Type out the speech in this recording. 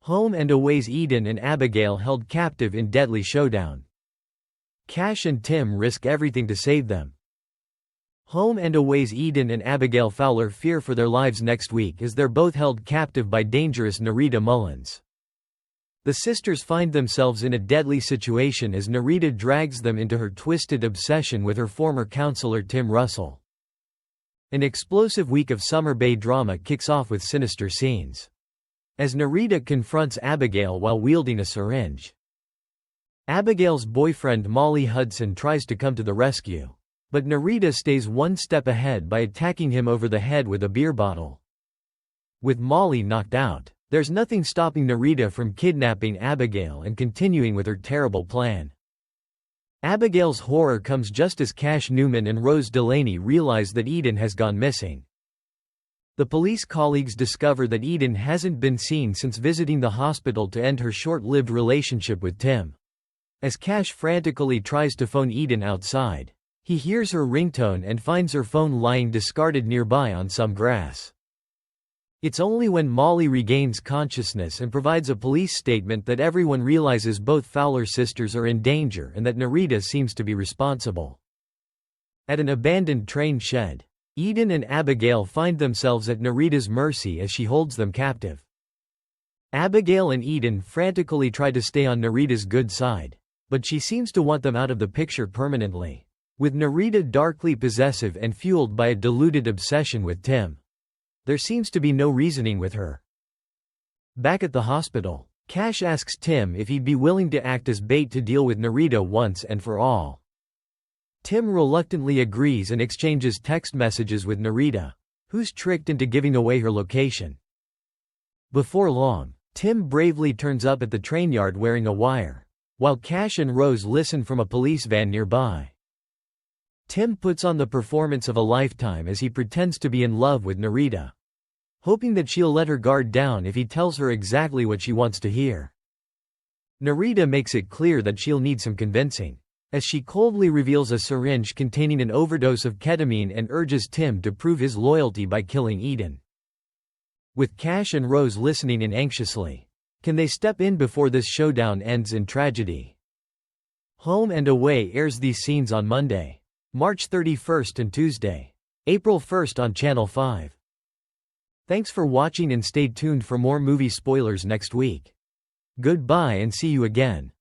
Home and Away's Eden and Abigail held captive in deadly showdown. Cash and Tim risk everything to save them. Home and Away's Eden and Abigail Fowler fear for their lives next week as they're both held captive by dangerous Nerita Mullins. The sisters find themselves in a deadly situation as Nerita drags them into her twisted obsession with her former counselor Tim Russell. An explosive week of Summer Bay drama kicks off with sinister scenes as Nerita confronts Abigail while wielding a syringe. Abigail's boyfriend Molly Hudson tries to come to the rescue, but Nerita stays one step ahead by attacking him over the head with a beer bottle. With Molly knocked out, there's nothing stopping Nerita from kidnapping Abigail and continuing with her terrible plan. Abigail's horror comes just as Cash Newman and Rose Delaney realize that Eden has gone missing. The police colleagues discover that Eden hasn't been seen since visiting the hospital to end her short-lived relationship with Tim. As Cash frantically tries to phone Eden outside, he hears her ringtone and finds her phone lying discarded nearby on some grass. It's only when Molly regains consciousness and provides a police statement that everyone realizes both Fowler sisters are in danger and that Nerita seems to be responsible. At an abandoned train shed, Eden and Abigail find themselves at Nerita's mercy as she holds them captive. Abigail and Eden frantically try to stay on Nerita's good side, but she seems to want them out of the picture permanently, with Nerita darkly possessive and fueled by a deluded obsession with Tim. There seems to be no reasoning with her. Back at the hospital, Cash asks Tim if he'd be willing to act as bait to deal with Nerita once and for all. Tim reluctantly agrees and exchanges text messages with Nerita, who's tricked into giving away her location. Before long, Tim bravely turns up at the train yard wearing a wire, while Cash and Rose listen from a police van nearby. Tim puts on the performance of a lifetime as he pretends to be in love with Nerita, hoping that she'll let her guard down if he tells her exactly what she wants to hear. Nerita makes it clear that she'll need some convincing, as she coldly reveals a syringe containing an overdose of ketamine and urges Tim to prove his loyalty by killing Eden. With Cash and Rose listening in anxiously, can they step in before this showdown ends in tragedy? Home and Away airs these scenes on Monday, March 31st and Tuesday, April 1st on Channel 5. Thanks for watching and stay tuned for more movie spoilers next week. Goodbye and see you again.